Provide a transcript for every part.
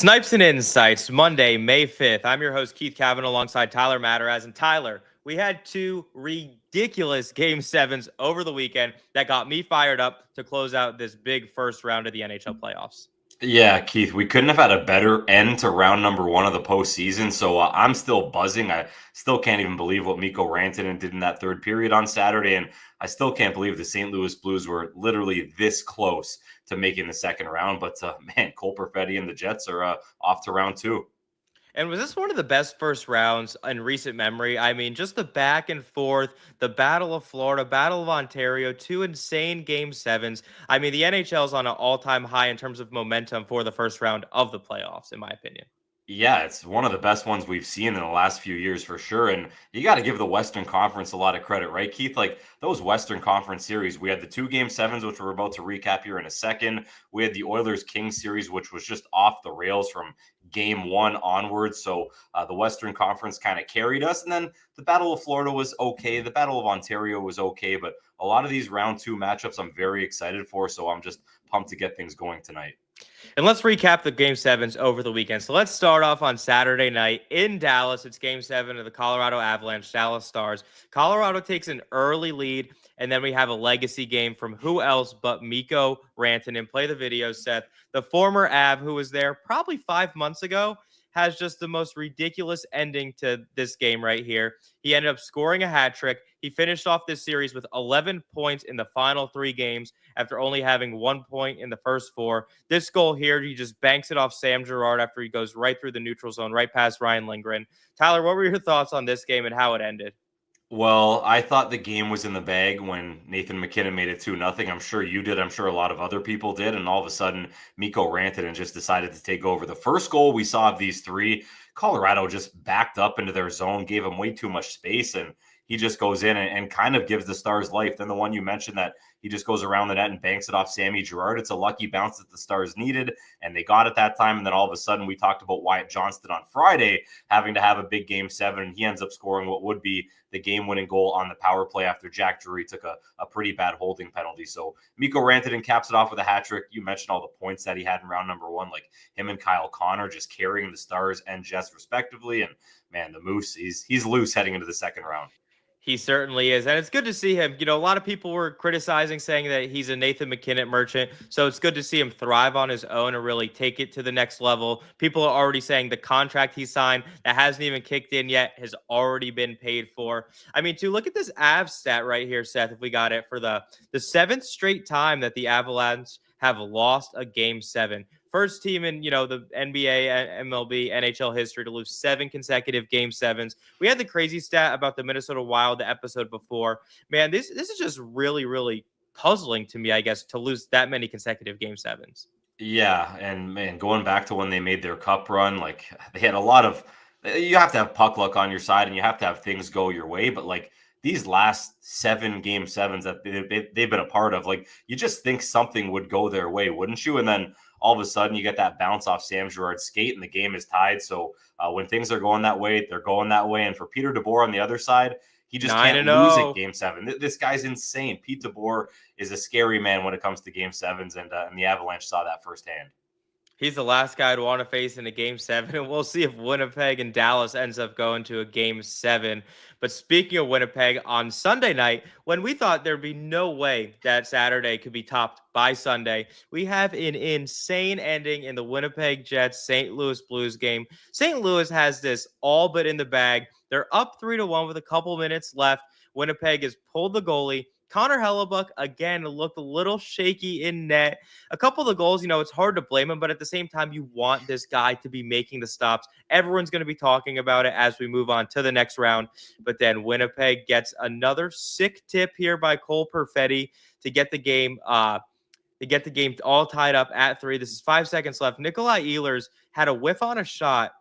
Snipes and Insights, Monday, May 5th. I'm your host, Keith Kavanaugh, alongside Tyler Madarasz. And Tyler, we had two ridiculous Game 7s over the weekend that got me fired up to close out this big first round of the NHL playoffs. Yeah, Keith, we couldn't have had a better end to round number one of the postseason. So I'm still buzzing. I still can't even believe what Mikko Rantanen did in that third period on Saturday. And I still can't believe the St. Louis Blues were literally this close to making the second round. But man, Cole Perfetti and the Jets are off to round two. And was this one of the best first rounds in recent memory? I mean, just the back and forth, the Battle of Florida, Battle of Ontario, two insane Game 7s. I mean, the NHL is on an all-time high in terms of momentum for the first round of the playoffs, in my opinion. Yeah, it's one of the best ones we've seen in the last few years for sure. And you got to give the Western Conference a lot of credit, right, Keith? Like those Western Conference series, we had the two Game 7s, which we're about to recap here in a second. We had the Oilers Kings series, which was just off the rails from Game 1 onwards. So the Western Conference kind of carried us. And then the Battle of Florida was okay. The Battle of Ontario was okay. But a lot of these round two matchups I'm very excited for. So I'm just pumped to get things going tonight. And let's recap the Game 7s over the weekend. So let's start off on Saturday night in Dallas. It's Game 7 of the Colorado Avalanche, Dallas Stars. Colorado takes an early lead, and then we have a legacy game from who else but Mikko Rantanen. Play the video, Seth. The former Av who was there probably 5 months ago has just the most ridiculous ending to this game right here. He ended up scoring a hat trick. He finished off this series with 11 points in the final 3 games after only having 1 point in the first 4. This goal here, he just banks it off Sam Girard after he goes right through the neutral zone, right past Ryan Lindgren. Tyler, what were your thoughts on this game and how it ended? Well, I thought the game was in the bag when Nathan MacKinnon made it 2-0. I'm sure you did. I'm sure a lot of other people did. And all of a sudden, Mikko Rantanen just decided to take over. The first goal we saw of these three, Colorado just backed up into their zone, gave him way too much space, and he just goes in and kind of gives the Stars life. Then the one you mentioned that he just goes around the net and banks it off Sammy Girard. It's a lucky bounce that the Stars needed, and they got it that time. And then all of a sudden, we talked about Wyatt Johnston on Friday having to have a big Game 7, and he ends up scoring what would be the game-winning goal on the power play after Jack Drury took a pretty bad holding penalty. So Mikko Rantanen caps it off with a hat trick. You mentioned all the points that he had in round number one, like him and Kyle Connor just carrying the Stars and Jets respectively. And man, the Moose, he's loose heading into the second round. He certainly is. And it's good to see him. You know, a lot of people were criticizing, saying that he's a Nathan MacKinnon merchant. So it's good to see him thrive on his own and really take it to the next level. People are already saying the contract he signed that hasn't even kicked in yet has already been paid for. I mean, to look at this Avs stat right here, Seth, if we got it, for the 7th straight time that the Avalanche have lost a Game 7. First team in, you know, the NBA, MLB, NHL history to lose 7 consecutive Game 7s. We had the crazy stat about the Minnesota Wild the episode before. Man, this is just really, really puzzling to me, I guess, to lose that many consecutive Game 7s. Yeah, and man, going back to when they made their cup run, like they had a lot of, you have to have puck luck on your side and you have to have things go your way. But like these last 7 Game 7s that they've been a part of, like you just think something would go their way, wouldn't you? And then all of a sudden you get that bounce off Sam Girard's skate and the game is tied. So when things are going that way, they're going that way. And for Peter DeBoer on the other side, he just can't lose at Game 7. This guy's insane. Pete DeBoer is a scary man when it comes to Game 7s, and the Avalanche saw that firsthand. He's the last guy to want to face in a Game 7, and we'll see if Winnipeg and Dallas ends up going to a Game 7. But speaking of Winnipeg, on Sunday night, when we thought there'd be no way that Saturday could be topped by Sunday, we have an insane ending in the Winnipeg Jets St. Louis Blues game. St. Louis has this all but in the bag. They're up 3-1 with a couple minutes left. Winnipeg has pulled the goalie. Connor Hellebuck, again, looked a little shaky in net. A couple of the goals, you know, it's hard to blame him, but at the same time, you want this guy to be making the stops. Everyone's going to be talking about it as we move on to the next round. But then Winnipeg gets another sick tip here by Cole Perfetti to get the game all tied up at 3. This is 5 seconds left. Nikolai Ehlers had a whiff on a shot,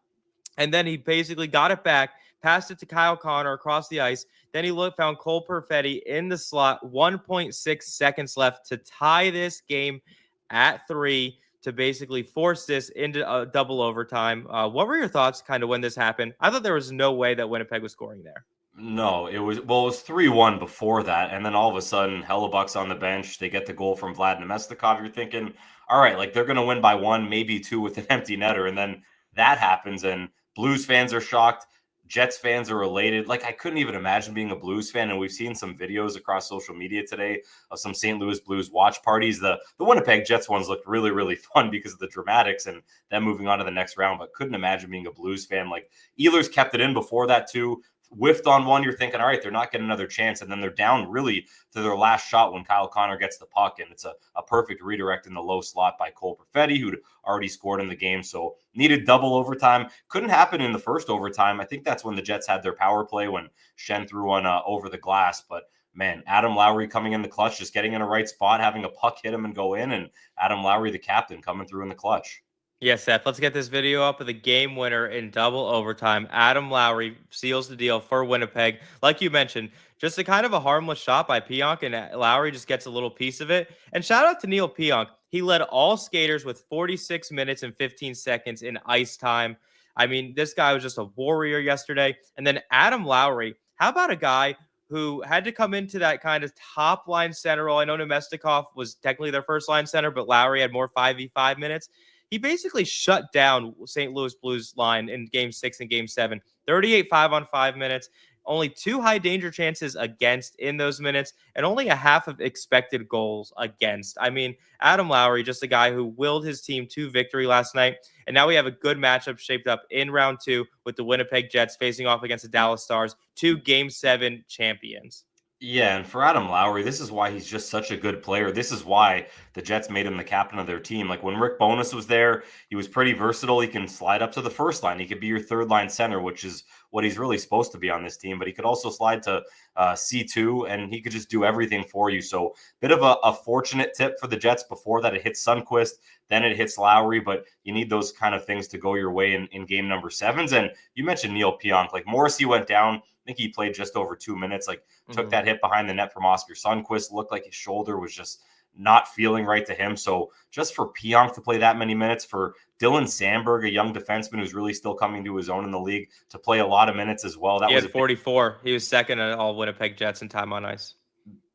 and then he basically got it back, passed it to Kyle Connor across the ice. Then he found Cole Perfetti in the slot, 1.6 seconds left to tie this game at 3 to basically force this into a double overtime. What were your thoughts kind of when this happened? I thought there was no way that Winnipeg was scoring there. No, it was 3-1 before that, and then all of a sudden, Hellebuck's on the bench. They get the goal from Vlad Nemestikov. You're thinking, all right, like they're going to win by one, maybe two with an empty netter, and then that happens, and Blues fans are shocked. Jets fans are elated. Like I couldn't even imagine being a Blues fan, and we've seen some videos across social media today of some St. Louis Blues watch parties. The Winnipeg Jets ones looked really really fun because of the dramatics and them moving on to the next round. But couldn't imagine being a Blues fan. Like Ehlers kept it in before that too. Whiffed on one, you're thinking, all right, they're not getting another chance. And then they're down really to their last shot when Kyle Connor gets the puck. And it's a perfect redirect in the low slot by Cole Perfetti, who'd already scored in the game. So needed double overtime. Couldn't happen in the first overtime. I think that's when the Jets had their power play when Schenn threw one over the glass. But man, Adam Lowry coming in the clutch, just getting in a right spot, having a puck hit him and go in. And Adam Lowry, the captain, coming through in the clutch. Yes, Seth, let's get this video up of the game winner in double overtime. Adam Lowry seals the deal for Winnipeg. Like you mentioned, just a kind of a harmless shot by Pionk, and Lowry just gets a little piece of it. And shout out to Neil Pionk. He led all skaters with 46 minutes and 15 seconds in ice time. I mean, this guy was just a warrior yesterday. And then Adam Lowry, how about a guy who had to come into that kind of top line center role? I know Nemestikov was technically their first line center, but Lowry had more 5v5 minutes. He basically shut down St. Louis Blues line in game 6 and game 7. 38 5-on-5 minutes, only 2 high danger chances against in those minutes, and only a half of expected goals against. I mean, Adam Lowry, just a guy who willed his team to victory last night. And now we have a good matchup shaped up in round 2 with the Winnipeg Jets facing off against the Dallas Stars, 2 game 7 champions. Yeah, and for Adam Lowry, this is why he's just such a good player. This is why the Jets made him the captain of their team. Like when Rick Bowness was there, he was pretty versatile. He can slide up to the first line. He could be your third line center, which is what he's really supposed to be on this team. But he could also slide to C2, and he could just do everything for you. So bit of a fortunate tip for the Jets before that. It hits Sundqvist, then it hits Lowry, but you need those kind of things to go your way in game number 7s. And you mentioned Neil Pionk. Like Morrissey went down. I think he played just over 2 minutes. Like took that hit behind the net from Oscar Sundqvist. Looked like his shoulder was just not feeling right to him. So just for Pionk to play that many minutes, for Dylan Sandberg, a young defenseman who's really still coming to his own in the league, to play a lot of minutes as well. He had 44. He was second in all Winnipeg Jets in time on ice.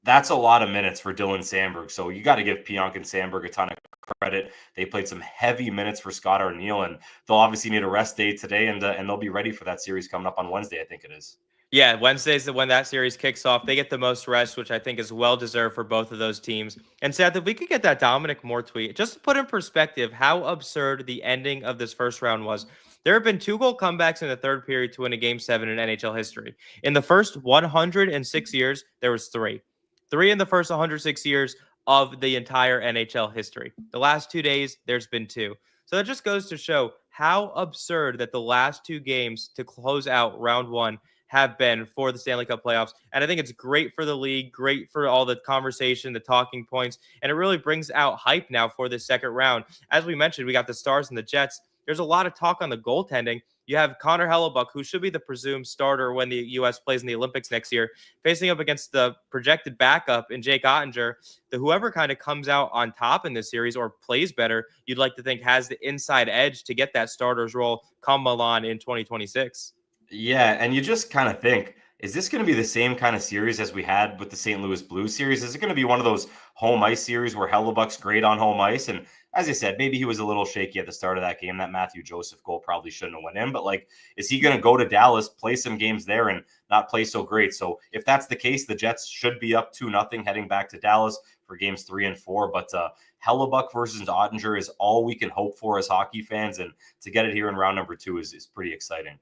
That's a lot of minutes for Dylan Sandberg. So you got to give Pionk and Sandberg a ton of credit. They played some heavy minutes for Scott Arniel, and they'll obviously need a rest day today, and they'll be ready for that series coming up on Wednesday, I think it is. Yeah, Wednesday's when that series kicks off. They get the most rest, which I think is well-deserved for both of those teams. And Seth, if we could get that Dominic Moore tweet, just to put in perspective how absurd the ending of this first round was. There have been 2-goal comebacks in the third period to win a Game 7 in NHL history. In the first 106 years, there was 3. 3 in the first 106 years of the entire NHL history. The last 2 days, there's been 2. So that just goes to show how absurd that the last 2 games to close out round 1 have been for the Stanley Cup playoffs. And I think it's great for the league, great for all the conversation, the talking points, and it really brings out hype now for this second round. As we mentioned, we got the Stars and the Jets. There's a lot of talk on the goaltending. You have Connor Hellebuck, who should be the presumed starter when the U.S. plays in the Olympics next year, facing up against the projected backup in Jake Ottinger. Whoever kind of comes out on top in this series or plays better, you'd like to think has the inside edge to get that starter's role come Milan in 2026. Yeah, and you just kind of think, is this going to be the same kind of series as we had with the St. Louis Blues series? Is it going to be one of those home ice series where Hellebuck's great on home ice? And as I said, maybe he was a little shaky at the start of that game. That Matthew Joseph goal probably shouldn't have went in. But, like, is he going to go to Dallas, play some games there, and not play so great? So if that's the case, the Jets should be up 2-0 heading back to Dallas for games 3 and 4. But Hellebuck versus Ottinger is all we can hope for as hockey fans. And to get it here in round number 2 is pretty exciting.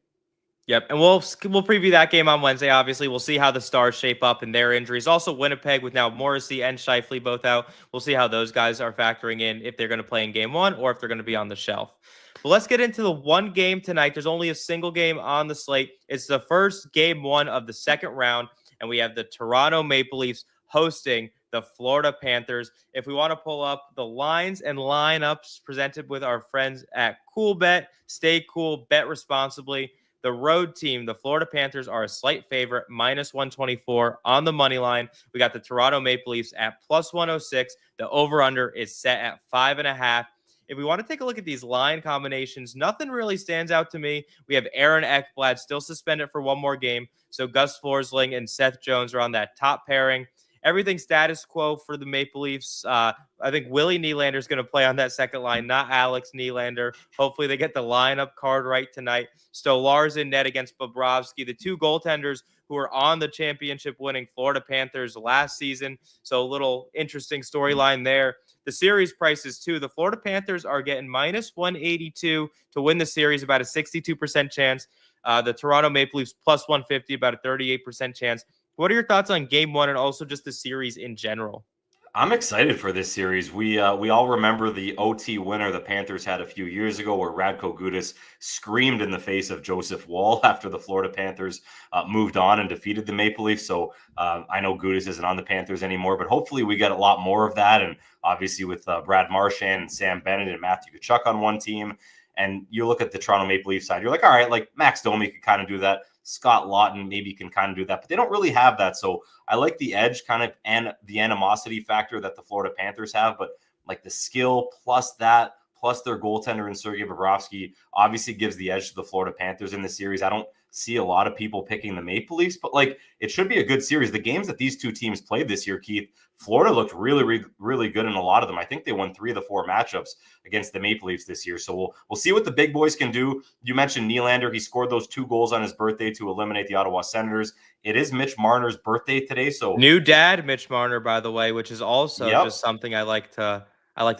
Yep, and we'll preview that game on Wednesday. Obviously, we'll see how the Stars shape up in their injuries. Also, Winnipeg with now Morrissey and Scheifele both out. We'll see how those guys are factoring in, if they're going to play in game 1 or if they're going to be on the shelf. But let's get into the one game tonight. There's only a single game on the slate. It's the first game 1 of the second round, and we have the Toronto Maple Leafs hosting the Florida Panthers. If we want to pull up the lines and lineups presented with our friends at CoolBet, stay cool, bet responsibly. The road team, the Florida Panthers, are a slight favorite, minus 124 on the money line. We got the Toronto Maple Leafs at plus 106. The over-under is set at 5.5. if we want to take a look at these line combinations, nothing really stands out to me. We have Aaron Ekblad still suspended for one more game. So Gus Forsling and Seth Jones are on that top pairing. Everything status quo for the Maple Leafs. I think Willie Nylander is going to play on that second line, not Alex Nylander. Hopefully they get the lineup card right tonight. Stolarz in net against Bobrovsky, the two goaltenders who were on the championship-winning Florida Panthers last season. So a little interesting storyline there. The series prices, too. The Florida Panthers are getting minus 182 to win the series, about a 62% chance. The Toronto Maple Leafs plus 150, about a 38% chance. What are your thoughts on game one and also just the series in general? I'm excited for this series. We all remember the OT winner the Panthers had a few years ago, where Radko Gudas screamed in the face of Joseph Woll after the Florida Panthers moved on and defeated the Maple Leafs. So I know Gudas isn't on the Panthers anymore, but hopefully we get a lot more of that. And obviously with Brad Marchand and Sam Bennett and Matthew Tkachuk on one team, and you look at the Toronto Maple Leafs side, you're like, all right, like Max Domi could kind of do that. Scott Lawton maybe can kind of do that, but they don't really have that. So I like the edge kind of and the animosity factor that the Florida Panthers have, but like the skill plus that, plus their goaltender in Sergei Bobrovsky obviously gives the edge to the Florida Panthers in the series. I don't see a lot of people picking the Maple Leafs, but like it should be a good series. The games that these two teams played this year, Keith, Florida looked really, really good in a lot of them. I think they won 3 of the 4 matchups against the Maple Leafs this year. So we'll see what the big boys can do. You mentioned Nylander. He scored those 2 goals on his birthday to eliminate the Ottawa Senators. It is Mitch Marner's birthday today. So New dad, Mitch Marner, by the way, which is also yep. just something I like to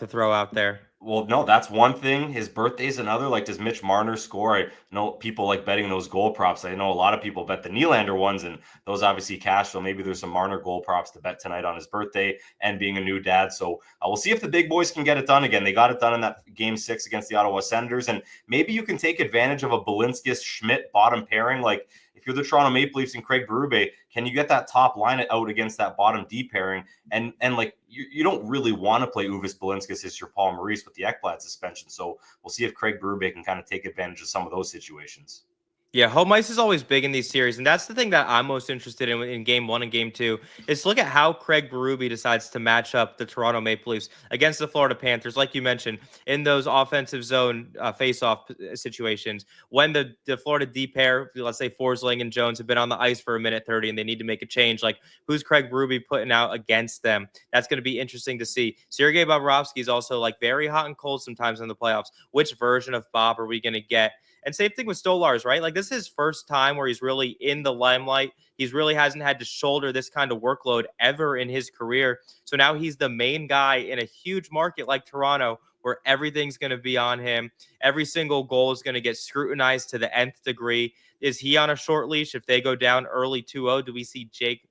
throw out there. Well, no, that's one thing. His birthday's another. Like, does Mitch Marner score? I know people like betting those goal props. I know a lot of people bet the Nylander ones, and those obviously cash. So maybe there's some Marner goal props to bet tonight on his birthday and being a new dad. So we'll see if the big boys can get it done again. They got it done in that Game 6 against the Ottawa Senators, and maybe you can take advantage of a Balinskis-Schmidt bottom pairing. Like, if you're the Toronto Maple Leafs and Craig Berube, can you get that top line out against that bottom D pairing? And like you don't really want to play Uvis Balinskis as your Paul Maurice with the Ekblad suspension. So we'll see if Craig Berube can kind of take advantage of some of those situations. Yeah, home ice is always big in these series, and that's the thing that I'm most interested in game 1 and game 2 is to look at how Craig Berube decides to match up the Toronto Maple Leafs against the Florida Panthers, like you mentioned, in those offensive zone face-off situations. When the Florida D pair, let's say Forsling and Jones, have been on the ice for a minute 30 and they need to make a change, like who's Craig Berube putting out against them? That's going to be interesting to see. Sergei Bobrovsky is also like very hot and cold sometimes in the playoffs. Which version of Bob are we going to get? And same thing with Stolarz, right? Like this is his first time where he's really in the limelight. He's really hasn't had to shoulder this kind of workload ever in his career. So now he's the main guy in a huge market like Toronto, where everything's going to be on him. Every single goal is going to get scrutinized to the nth degree. Is he on a short leash? If they go down early 2-0, do we see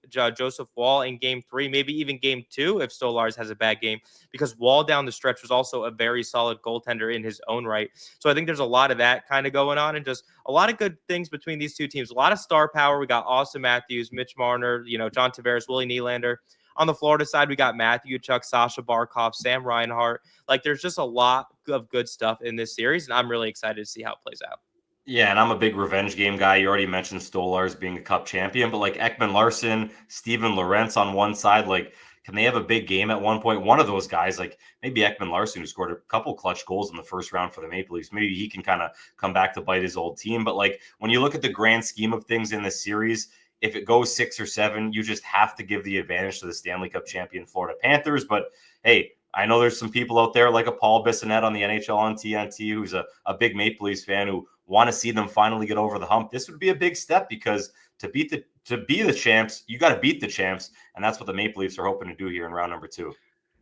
Joseph Woll in game 3, maybe even game 2 if Stolarz has a bad game? Because Woll down the stretch was also a very solid goaltender in his own right. So I think there's a lot of that kind of going on and just a lot of good things between these two teams. A lot of star power. We got Austin Matthews, Mitch Marner, John Tavares, Willie Nylander. On the Florida side, we got Matthew Tkachuk, Sasha Barkov, Sam Reinhart. Like, there's just a lot of good stuff in this series, and I'm really excited to see how it plays out. Yeah, and I'm a big revenge game guy. You already mentioned Stolarz being a cup champion, but like Ekman Larson, Steven Lorentz on one side, like, can they have a big game at one point? One of those guys, like maybe Ekman Larson, who scored a couple clutch goals in the first round for the Maple Leafs, maybe he can kind of come back to bite his old team. But like when you look at the grand scheme of things in this series, if it goes 6 or 7, you just have to give the advantage to the Stanley Cup champion Florida Panthers. But hey, I know there's some people out there like a Paul Bissonnette on the NHL on TNT, who's a big Maple Leafs fan, who want to see them finally get over the hump. This would be a big step because to be the champs, you got to beat the champs, and that's what the Maple Leafs are hoping to do here in round number 2.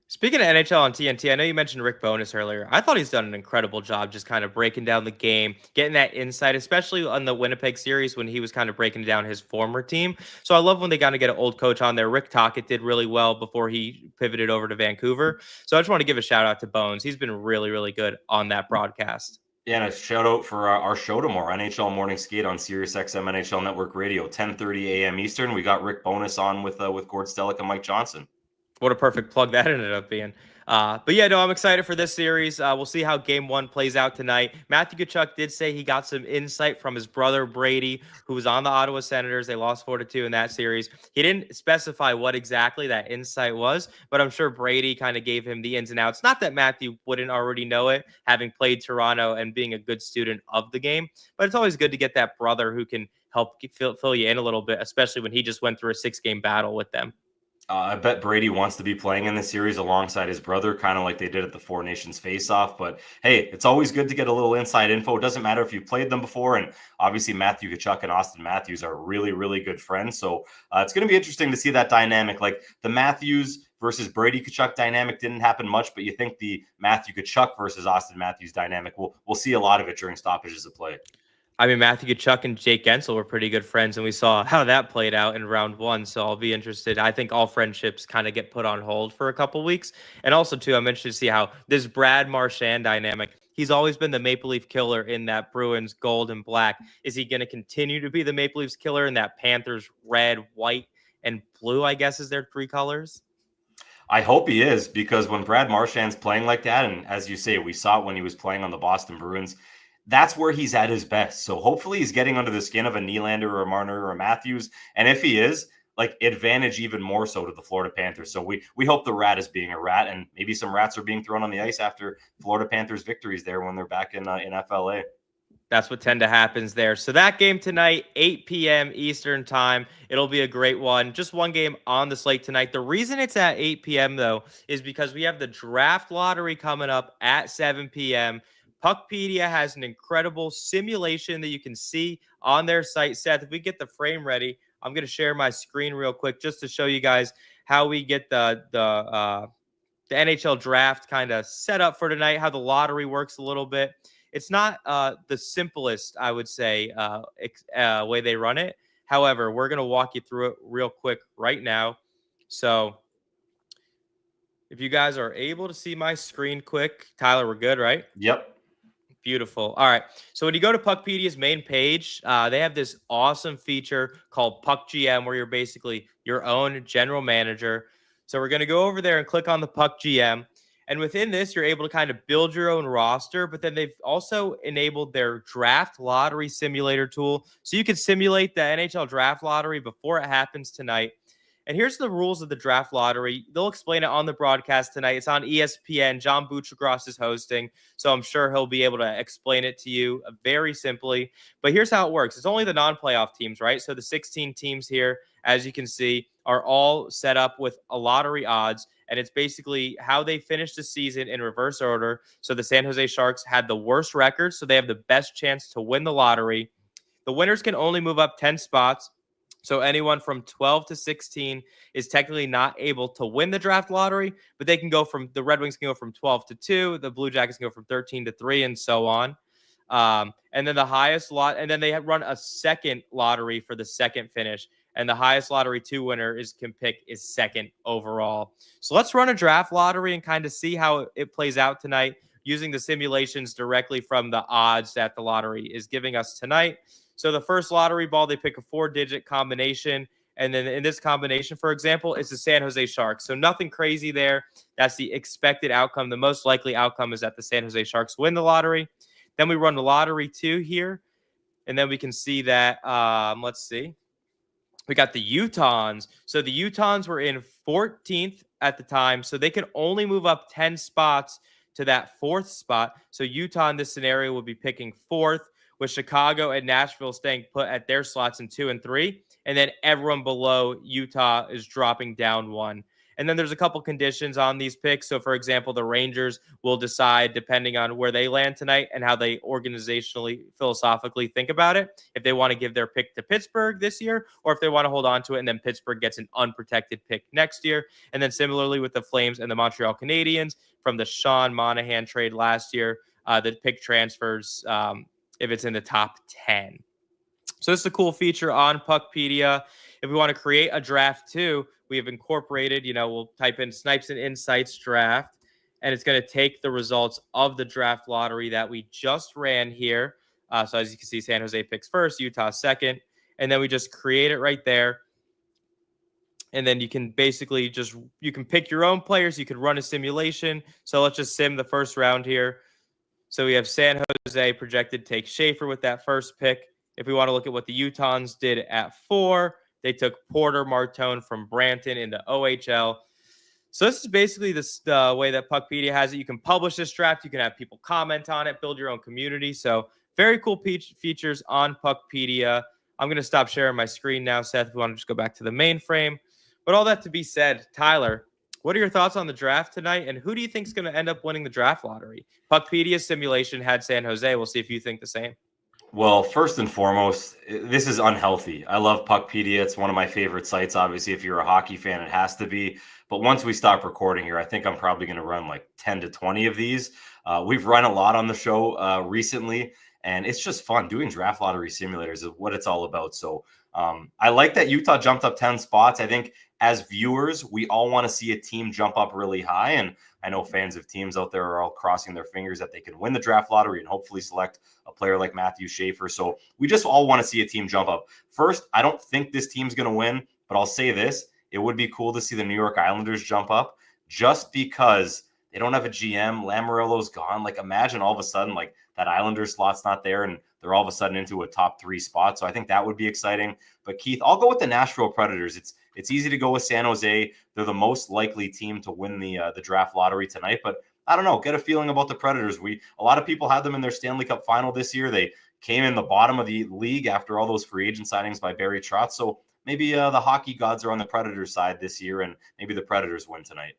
Speaking of NHL on TNT, I know you mentioned Rick Bowness earlier. I thought he's done an incredible job just kind of breaking down the game, getting that insight, especially on the Winnipeg series when he was kind of breaking down his former team. So I love when they got to get an old coach on there. Rick Tocchet did really well before he pivoted over to Vancouver. So I just want to give a shout out to Bones. He's been really, really good on that broadcast. Yeah, and a shout out for our show tomorrow, NHL Morning Skate on SiriusXM NHL Network Radio, 10:30 a.m. Eastern. We got Rick Bowness on with Gord Stellick and Mike Johnson. What a perfect plug that ended up being. But yeah, no, I'm excited for this series. We'll see how game one plays out tonight. Matthew Tkachuk did say he got some insight from his brother Brady, who was on the Ottawa Senators. They lost 4-2 in that series. He didn't specify what exactly that insight was, but I'm sure Brady kind of gave him the ins and outs. Not that Matthew wouldn't already know it, having played Toronto and being a good student of the game, but it's always good to get that brother who can help fill you in a little bit, especially when he just went through a 6-game battle with them. I bet Brady wants to be playing in the series alongside his brother, kind of like they did at the Four Nations face-off. But hey, it's always good to get a little inside info. It doesn't matter if you played them before. And obviously, Matthew Tkachuk and Austin Matthews are really, really good friends. So it's going to be interesting to see that dynamic. Like the Matthews versus Brady Tkachuk dynamic didn't happen much, but you think the Matthew Tkachuk versus Austin Matthews dynamic, we'll see a lot of it during stoppages of play. I mean, Matthew Tkachuk and Jake Gensel were pretty good friends, and we saw how that played out in round one. So I'll be interested. I think all friendships kind of get put on hold for a couple weeks. And also, too, I'm interested to see how this Brad Marchand dynamic, he's always been the Maple Leaf killer in that Bruins gold and black. Is he going to continue to be the Maple Leafs killer in that Panthers red, white, and blue, I guess, is their three colors? I hope he is, because when Brad Marchand's playing like that, and as you say, we saw it when he was playing on the Boston Bruins, that's where he's at his best. So hopefully he's getting under the skin of a Nylander or a Marner or a Matthews. And if he is, like, advantage even more so to the Florida Panthers. So we hope the rat is being a rat, and maybe some rats are being thrown on the ice after Florida Panthers victories there when they're back in FLA. That's what tend to happens there. So that game tonight, 8 p.m. Eastern time. It'll be a great one. Just one game on the slate tonight. The reason it's at 8 p.m., though, is because we have the draft lottery coming up at 7 p.m. PuckPedia has an incredible simulation that you can see on their site. Seth, if we get the frame ready, I'm going to share my screen real quick just to show you guys how we get the NHL draft kind of set up for tonight, how the lottery works a little bit. It's not the simplest, I would say, way they run it. However, we're going to walk you through it real quick right now. So if you guys are able to see my screen quick, Tyler, we're good, right? Yep. Beautiful. All right. So when you go to PuckPedia's main page, they have this awesome feature called Puck GM, where you're basically your own general manager. So we're going to go over there and click on the Puck GM. And within this, you're able to kind of build your own roster, but then they've also enabled their draft lottery simulator tool. So you can simulate the NHL draft lottery before it happens tonight. And here's the rules of the draft lottery. They'll explain it on the broadcast tonight. It's on ESPN. John Buccigross is hosting, so I'm sure he'll be able to explain it to you very simply. But here's how it works. It's only the non-playoff teams, right? So the 16 teams here, as you can see, are all set up with a lottery odds, and it's basically how they finish the season in reverse order. So the San Jose Sharks had the worst record, so they have the best chance to win the lottery. The winners can only move up 10 spots. So anyone from 12 to 16 is technically not able to win the draft lottery, but they can go from the Red Wings can go from 12 to 2, the Blue Jackets can go from 13 to 3, and so on. And then the highest lot, and then they run a second lottery for the second finish, and the highest lottery 2 winner can pick is second overall. So let's run a draft lottery and kind of see how it plays out tonight using the simulations directly from the odds that the lottery is giving us tonight. So the first lottery ball, they pick a 4-digit combination. And then in this combination, for example, it's the San Jose Sharks. So nothing crazy there. That's the expected outcome. The most likely outcome is that the San Jose Sharks win the lottery. Then we run the lottery 2 here. And then we can see that, let's see. We got the Utahns. So the Utahns were in 14th at the time. So they can only move up 10 spots to that 4th spot. So Utah in this scenario will be picking 4th, with Chicago and Nashville staying put at their slots in 2 and 3. And then everyone below Utah is dropping down 1. And then there's a couple conditions on these picks. So, for example, the Rangers will decide, depending on where they land tonight and how they organizationally, philosophically think about it, if they want to give their pick to Pittsburgh this year, or if they want to hold on to it and then Pittsburgh gets an unprotected pick next year. And then similarly with the Flames and the Montreal Canadiens from the Sean Monahan trade last year, the pick transfers if it's in the top 10. So this is a cool feature on PuckPedia. If we want to create a draft too, we have incorporated, we'll type in Snipes and Insights draft, and it's going to take the results of the draft lottery that we just ran here. So as you can see, San Jose picks first, Utah second, and then we just create it right there. And then you can basically you can pick your own players. You could run a simulation. So let's just sim the first round here. So we have San Jose projected to take Schaefer with that first pick. If we want to look at what the Utahns did at 4, they took Porter Martone from Branton into OHL. So this is basically the way that PuckPedia has it. You can publish this draft. You can have people comment on it, build your own community. So very cool features on PuckPedia. I'm going to stop sharing my screen now, Seth, if you want to just go back to the mainframe. But all that to be said, Tyler, what are your thoughts on the draft tonight? And who do you think is going to end up winning the draft lottery? PuckPedia's simulation had San Jose. We'll see if you think the same. Well, first and foremost, this is unhealthy. I love PuckPedia. It's one of my favorite sites. Obviously, if you're a hockey fan, it has to be. But once we stop recording here, I think I'm probably going to run like 10 to 20 of these. We've run a lot on the show recently, and it's just fun. Doing draft lottery simulators is what it's all about. So I like that Utah jumped up 10 spots. I think as viewers, we all want to see a team jump up really high. And I know fans of teams out there are all crossing their fingers that they can win the draft lottery and hopefully select a player like Matthew Schaefer. So we just all want to see a team jump up. First, I don't think this team's going to win, but I'll say this. It would be cool to see the New York Islanders jump up just because they don't have a GM. Lamoriello's gone. Like, imagine all of a sudden, like, that Islanders slot's not there and they're all of a sudden into a top 3 spot. So I think that would be exciting. But Keith, I'll go with the Nashville Predators. It's easy to go with San Jose. They're the most likely team to win the draft lottery tonight. But I don't know. Get a feeling about the Predators. A lot of people had them in their Stanley Cup final this year. They came in the bottom of the league after all those free agent signings by Barry Trotz. So maybe the hockey gods are on the Predators side this year, and maybe the Predators win tonight.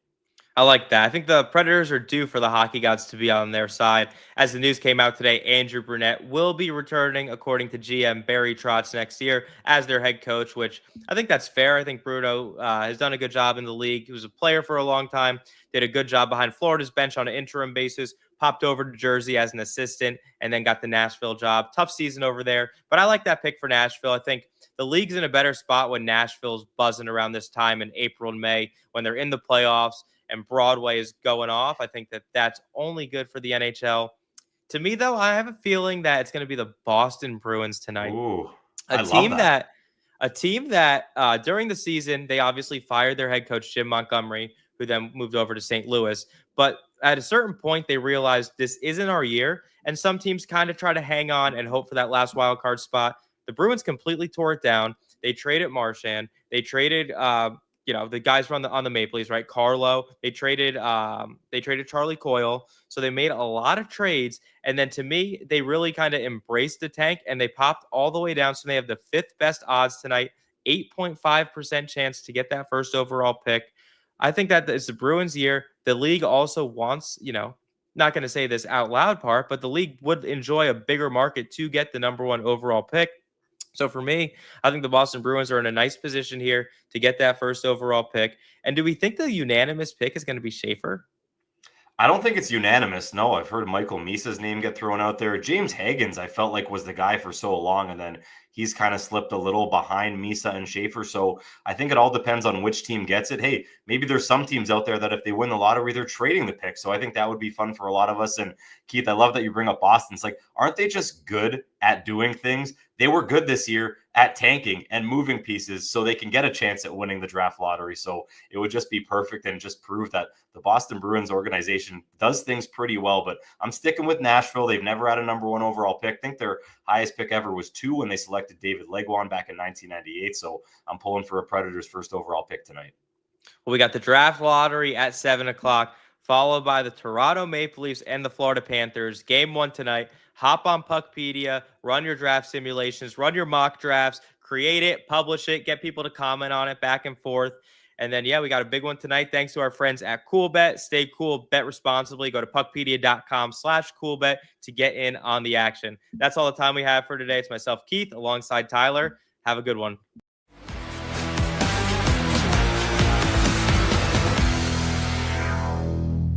I like that. I think the Predators are due for the hockey gods to be on their side. As the news came out today, Andrew Brunette will be returning, according to GM Barry Trotz, next year as their head coach, which I think that's fair. I think Bruno has done a good job in the league. He was a player for a long time, did a good job behind Florida's bench on an interim basis, popped over to Jersey as an assistant, and then got the Nashville job. Tough season over there, but I like that pick for Nashville. I think the league's in a better spot when Nashville's buzzing around this time in April and May when they're in the playoffs and Broadway is going off. I think that that's only good for the NHL. To me, though, I have a feeling that it's going to be the Boston Bruins tonight. Ooh, A team that during the season, they obviously fired their head coach, Jim Montgomery, who then moved over to St. Louis. But at a certain point, they realized this isn't our year. And some teams kind of try to hang on and hope for that last wild card spot. The Bruins completely tore it down. They traded Marchand. They traded the guys on the Maple Leafs, right? Carlo. They traded Charlie Coyle. So they made a lot of trades. And then to me, they really kind of embraced the tank and they popped all the way down. So they have the 5th best odds tonight, 8.5% chance to get that first overall pick. I think that it's the Bruins' year. The league also wants, not going to say this out loud part, but the league would enjoy a bigger market to get the number 1 overall pick. So for me, I think the Boston Bruins are in a nice position here to get that first overall pick. And do we think the unanimous pick is going to be Schaefer? I don't think it's unanimous. No, I've heard Michael Misa's name get thrown out there. James Hagens, I felt like was the guy for so long, and then he's kind of slipped a little behind Misa and Schaefer. So I think it all depends on which team gets it. Hey, maybe there's some teams out there that if they win the lottery, they're trading the pick. So I think that would be fun for a lot of us. And Keith, I love that you bring up Boston. It's like, aren't they just good at doing things? They were good this year at tanking and moving pieces so they can get a chance at winning the draft lottery. So it would just be perfect and just prove that the Boston Bruins organization does things pretty well. But I'm sticking with Nashville. They've never had a number 1 overall pick. I think their highest pick ever was 2 when they selected David Legwand back in 1998. So I'm pulling for a Predators first overall pick tonight. Well, we got the draft lottery at 7 o'clock, followed by the Toronto Maple Leafs and the Florida Panthers. Game 1 tonight. Hop on PuckPedia, run your draft simulations, run your mock drafts, create it, publish it, get people to comment on it back and forth. And then, we got a big one tonight. Thanks to our friends at CoolBet. Stay cool, bet responsibly. Go to puckpedia.com/coolbet to get in on the action. That's all the time we have for today. It's myself, Keith, alongside Tyler. Have a good one.